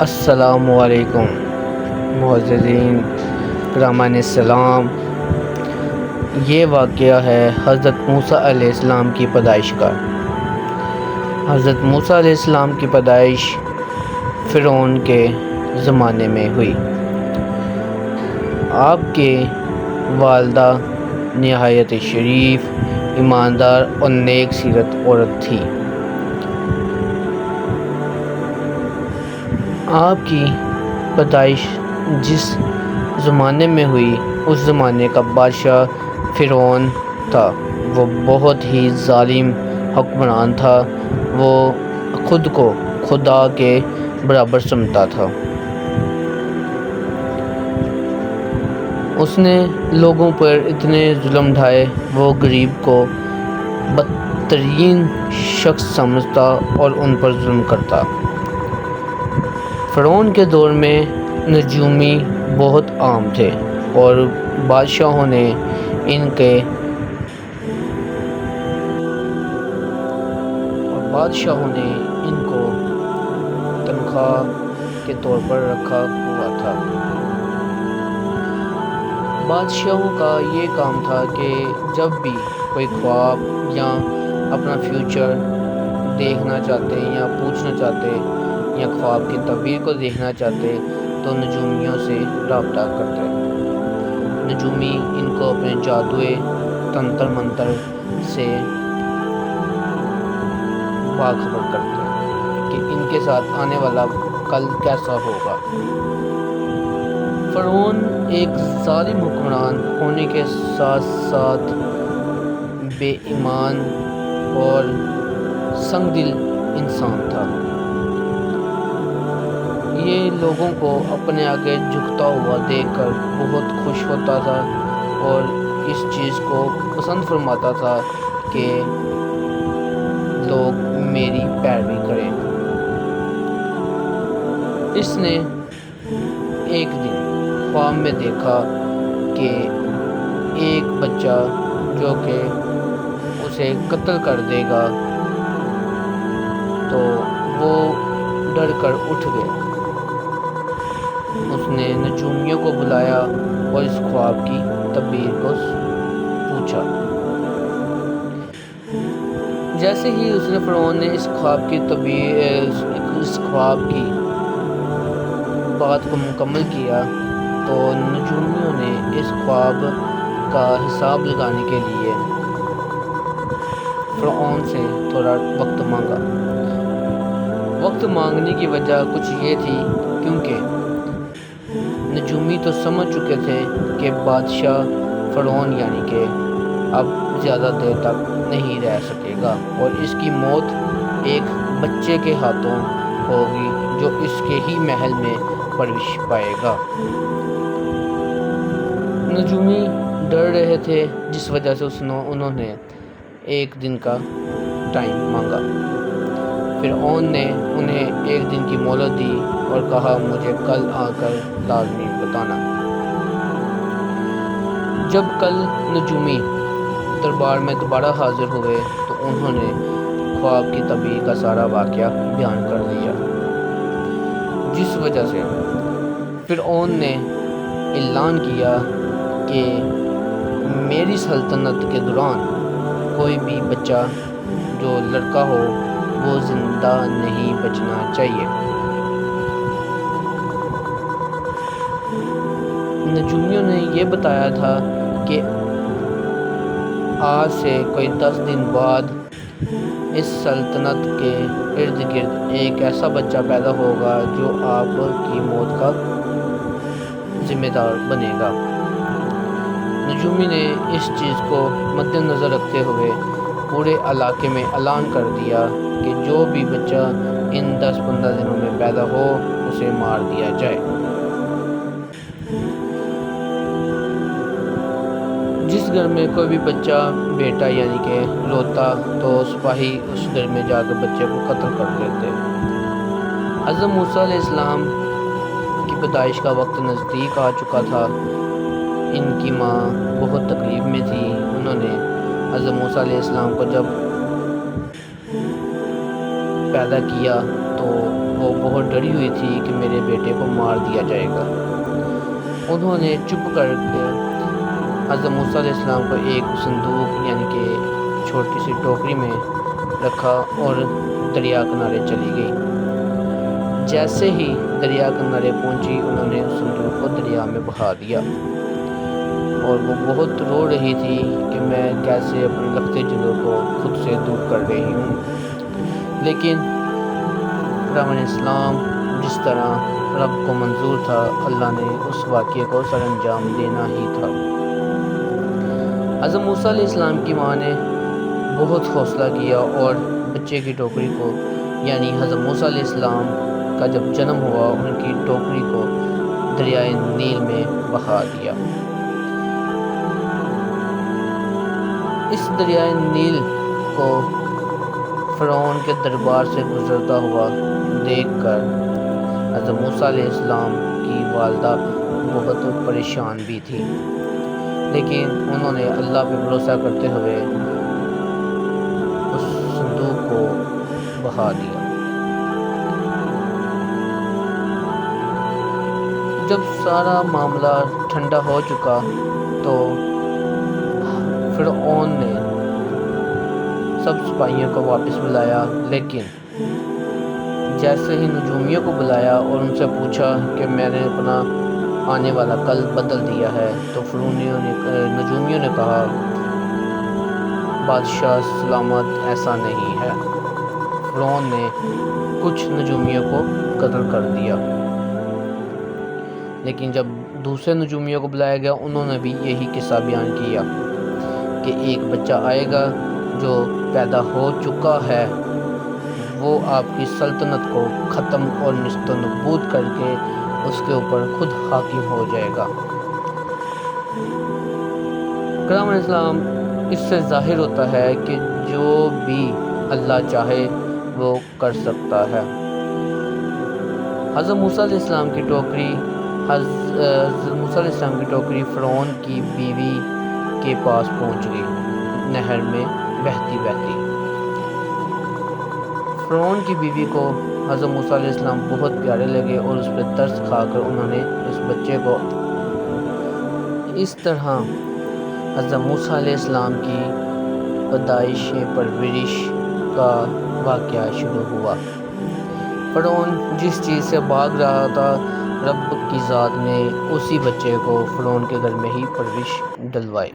السلام علیکم معززین کرام السلام۔ یہ واقعہ ہے حضرت موسیٰ علیہ السلام کی پیدائش کا۔ حضرت موسیٰ علیہ السلام کی پیدائش فرعون کے زمانے میں ہوئی۔ آپ کے والدہ نہایت شریف، ایماندار اور نیک سیرت عورت تھی۔ آپ کی پیدائش جس زمانے میں ہوئی اس زمانے کا بادشاہ فرعون تھا۔ وہ بہت ہی ظالم حکمران تھا۔ وہ خود کو خدا کے برابر سمجھتا تھا۔ اس نے لوگوں پر اتنے ظلم ڈھائے، وہ غریب کو بدترین شخص سمجھتا اور ان پر ظلم کرتا۔ فرعون کے دور میں نجومی بہت عام تھے اور بادشاہوں نے ان کو تنخواہ کے طور پر رکھا ہوا تھا۔ بادشاہوں کا یہ کام تھا کہ جب بھی کوئی خواب یا اپنا فیوچر دیکھنا چاہتے یا پوچھنا چاہتے یا خواب کی تعبیر کو دیکھنا چاہتے تو نجومیوں سے رابطہ کرتے۔ نجومی ان کو اپنے جادوئے تنتر منتر سے باخبر کرتے کہ ان کے ساتھ آنے والا کل کیسا ہوگا۔ فرعون ایک ظالم حکمران ہونے کے ساتھ ساتھ بے ایمان اور سنگ دل انسان تھا۔ یہ لوگوں کو اپنے آگے جھکتا ہوا دیکھ کر بہت خوش ہوتا تھا اور اس چیز کو پسند فرماتا تھا کہ لوگ میری پیروی کریں۔ اس نے ایک دن خواب میں دیکھا کہ ایک بچہ جو کہ اسے قتل کر دے گا، تو وہ ڈر کر اٹھ گئے۔ اس نے نجومیوں کو بلایا اور اس خواب کی تعبیر کو پوچھا۔ جیسے ہی اس نے فرعون نے اس خواب کی بات کو مکمل کیا تو نجومیوں نے اس خواب کا حساب لگانے کے لیے فرعون سے تھوڑا وقت مانگا۔ وقت مانگنے کی وجہ کچھ یہ تھی کیونکہ نجومی تو سمجھ چکے تھے کہ بادشاہ فرعون یعنی کہ اب زیادہ دیر تک نہیں رہ سکے گا اور اس کی موت ایک بچے کے ہاتھوں ہوگی جو اس کے ہی محل میں پرورش پائے گا۔ نجومی ڈر رہے تھے، جس وجہ سے انہوں نے ایک دن کا ٹائم مانگا۔ فرعون نے انہیں ایک دن کی مہلت دی اور کہا مجھے کل آ کر لازمی بتانا۔ جب کل نجومی دربار میں دوبارہ حاضر ہوئے تو انہوں نے خواب کی تعبیر کا سارا واقعہ بیان کر دیا، جس وجہ سے فرعون نے اعلان کیا کہ میری سلطنت کے دوران کوئی بھی بچہ جو لڑکا ہو وہ زندہ نہیں بچنا چاہیے۔ نجومیوں نے یہ بتایا تھا کہ آج سے کوئی 10 دن بعد اس سلطنت کے ارد گرد ایک ایسا بچہ پیدا ہوگا جو آپ کی موت کا ذمہ دار بنے گا۔ نجومی نے اس چیز کو مد نظر رکھتے ہوئے پورے علاقے میں اعلان کر دیا کہ جو بھی بچہ ان 10-15 دنوں میں پیدا ہو اسے مار دیا جائے۔ جس گھر میں کوئی بھی بچہ بیٹا یعنی کہ روتا تو سپاہی اس گھر میں جا کر بچے کو قتل کر دیتے۔ حضرت موسیٰ علیہ السلام کی پیدائش کا وقت نزدیک آ چکا تھا۔ ان کی ماں بہت تکلیف میں تھی۔ انہوں نے حضرت موسیٰ علیہ السلام کو جب پیدا کیا تو وہ بہت ڈری ہوئی تھی کہ میرے بیٹے کو مار دیا جائے گا۔ انہوں نے چپ کر کے حضرت موسیٰ علیہ السلام کو ایک صندوق یعنی کہ چھوٹی سی ٹوکری میں رکھا اور دریا کنارے چلی گئی۔ جیسے ہی دریا کنارے پہنچی انہوں نے اس صندوق کو دریا میں بہا دیا، اور وہ بہت رو رہی تھی کہ میں کیسے اپنے لگتے جگر کو خود سے دور کر رہی ہوں۔ لیکن پیغمبر علیہ السلام جس طرح رب کو منظور تھا، اللہ نے اس واقعے کو سر انجام دینا ہی تھا۔ حضرت موسیٰ علیہ السلام کی ماں نے بہت حوصلہ کیا اور بچے کی ٹوکری کو یعنی حضرت موسیٰ علیہ السلام کا جب جنم ہوا ان کی ٹوکری کو دریائے نیل میں بہا دیا۔ اس دریائے نیل کو فرعون کے دربار سے گزرتا ہوا دیکھ کر حضرت موسیٰ علیہ السلام کی والدہ بہت پریشان بھی تھی، لیکن انہوں نے اللہ پہ بھروسہ کرتے ہوئے اس صندوق کو بہا دیا۔ جب سارا معاملہ ٹھنڈا ہو چکا تو فرعون نے سب سپاہیوں کو واپس بلایا، لیکن جیسے ہی نجومیوں کو بلایا اور ان سے پوچھا کہ میں نے اپنا آنے والا کل بدل دیا ہے، تو نجومیوں نے کہا بادشاہ سلامت ایسا نہیں ہے۔ فرعون نے کچھ نجومیوں کو قتل کر دیا، لیکن جب دوسرے نجومیوں کو بلایا گیا انہوں نے بھی یہی قصہ بیان کیا کہ ایک بچہ آئے گا جو پیدا ہو چکا ہے، وہ آپ کی سلطنت کو ختم اور نیست و نابود کر کے اس کے اوپر خود حاکم ہو جائے گا۔ کرام علیہ السلام اس سے ظاہر ہوتا ہے کہ جو بھی اللہ چاہے وہ کر سکتا ہے۔ حضرت موسیٰ علیہ السلام کی ٹوکری فرعون کی بیوی کے پاس پہنچ گئی، نہر میں بہتی بہتی۔ فرعون کی بیوی کو حضرت موسیٰ علیہ السلام بہت پیارے لگے اور اس پہ ترس کھا کر انہوں نے اس بچے کو اس طرح حضرت موسیٰ علیہ السلام کی پیدائش پرورش کا واقعہ شروع ہوا۔ فرعون جس چیز سے بھاگ رہا تھا، رب کی ذات نے اسی بچے کو فرعون کے گھر میں ہی پرورش ڈلوائی۔